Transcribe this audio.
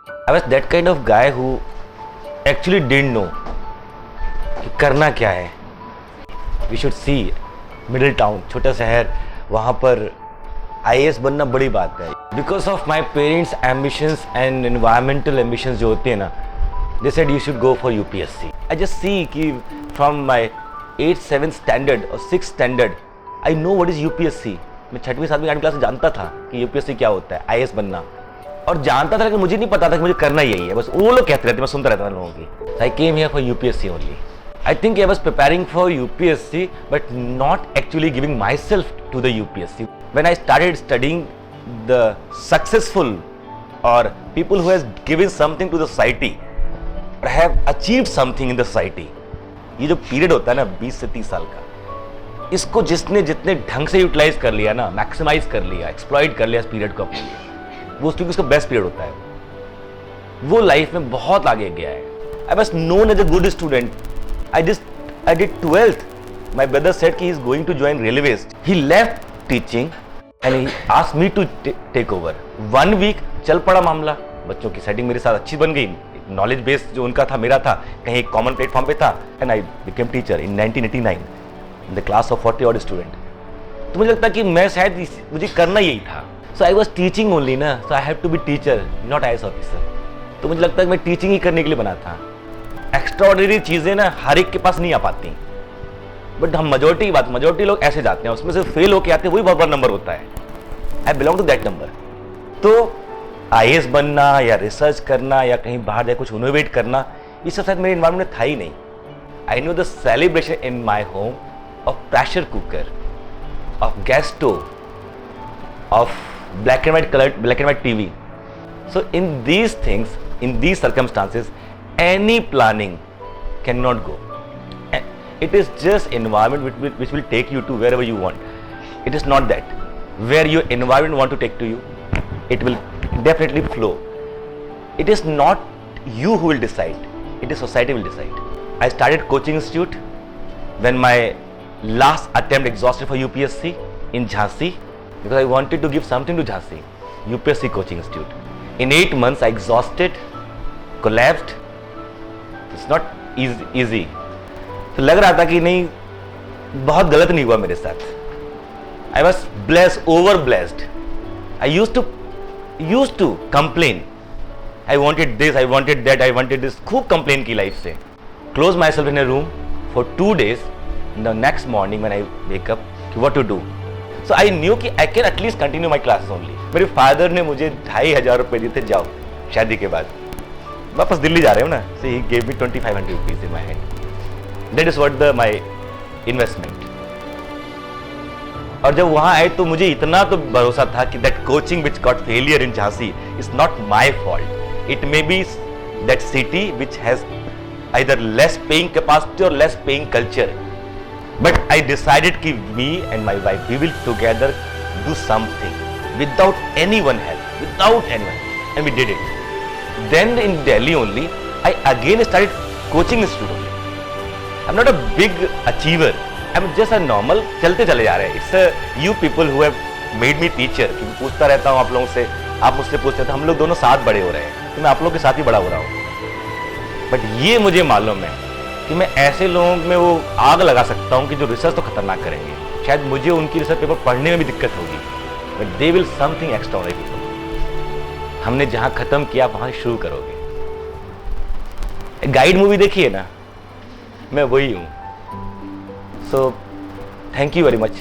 I was that kind of guy who actually didn't know कि करना क्या है. We should see middle town, छोटा शहर, वहाँ पर IAS बनना बड़ी बात है. Because of my parents' ambitions and environmental ambitions जो होते हैं ना, they said you should go for UPSC. I just see कि from my 8th, 7th standard or 6th standard, I know what is UPSC. मैं 6वीं 7वीं 8वीं class में जानता था कि UPSC क्या होता है, IAS बनना, और जानता था लेकिन मुझे नहीं पता था कि मुझे करना यही है. बस वो लोग कहते रहते, मैं सुनता रहता था लोगों की. So I came here for UPSC only. I think I was preparing for UPSC but not actually giving myself to the UPSC. When I started studying the successful or people who has given something to the society or have achieved something in the society, ये जो period होता है ना 20 से 30 साल का, इसको जिसने जितने ढंग से यूटिलाइज कर लिया ना, मैक्सिमाइज कर लिया, एक्सप्लॉइट कर लिया इस पीरियड को अपने लिए, वो क्योंकि उसका बेस्ट पीरियड होता है, वो लाइफ में बहुत आगे गया है. I was known as a good student. I did 12th. My brother said he is going to join railways. He left teaching and he asked me to take over. 1 week चल पड़ा मामला. बच्चों की सेटिंग मेरे साथ अच्छी बन गई. नॉलेज बेस जो उनका था मेरा था, कहीं एक कॉमन प्लेटफॉर्म पे था. And I became teacher in 1989 in the class of 40 odd student. तो मुझे लगता कि मैं शायद मुझे करना यही था. So I was teaching only ना. So I have to be teacher, not IAS officer. तो मुझे लगता है कि मैं टीचिंग ही करने के लिए बना था. एक्स्ट्राऑर्डिनरी चीज़ें ना हर एक के पास नहीं आ पाती, बट हम मेजोरिटी लोग ऐसे जाते हैं, उसमें से फेल होके आते हैं, वही बहुत बड़ा नंबर होता है. I belong to that number. तो IAS बनना या रिसर्च करना या कहीं बाहर जाकर कुछ इनोवेट करना, ये सब शायद मेरे इन्वायरमेंट में था ही नहीं. I know the celebration in my home of pressure cooker, of gas stove, of black and white TV. So in these things, in these circumstances, any planning cannot go. It is just environment which will take you to wherever you want. It is not that where your environment want to take to you, it will definitely flow. It is not you who will decide, it is society will decide. I started coaching institute when my last attempt exhausted for UPSC in Jhansi, because I wanted to give something to Jhansi. UPSC coaching institute. In 8 months I exhausted, collapsed. It's not easy. तो लग रहा था कि नहीं, बहुत गलत नहीं हुआ मेरे साथ. I was blessed, over blessed. I used to complain. I wanted this, I wanted that, I wanted this. खूब complain की लाइफ से. Close myself in a room for 2 days. In the next morning when I wake up, what to do? So I knew कि I can at least continue my class only. मेरे father ने मुझे 2,500 रुपये दिए थे, जाओ शादी के बाद वापस दिल्ली जा रहे हो ना. So he gave me 2,500 rupees in my hand. That is what my investment. और जब वहाँ आए तो मुझे इतना तो भरोसा था कि that coaching which got failure in Jhansi is not my fault. It may be that city which has either less paying capacity or less paying culture. But I decided कि me and my wife, we will together do something without anyone help, without anyone, and we did it. Then in Delhi only, I again started coaching students. I'm not a big achiever. I'm just a normal. चलते चले जा रहे हैं. It's you people who have made me teacher. क्योंकि पूछता रहता हूँ आप लोगों से, आप मुझसे पूछते हैं, तो हम लोग दोनों साथ बड़े हो रहे हैं. तो मैं आप लोगों के साथ ही बड़ा हो रहा हूँ. बट ये मुझे मालूम है कि मैं ऐसे लोगों में वो आग लगा सकता हूँ कि जो रिसर्च तो खतरनाक करेंगे. शायद मुझे उनकी रिसर्च पेपर पढ़ने में भी दिक्कत होगी, but they will something extraordinary. हमने जहाँ खत्म किया वहाँ शुरू करोगे. गाइड मूवी देखी है ना, मैं वही हूँ. So thank you very much.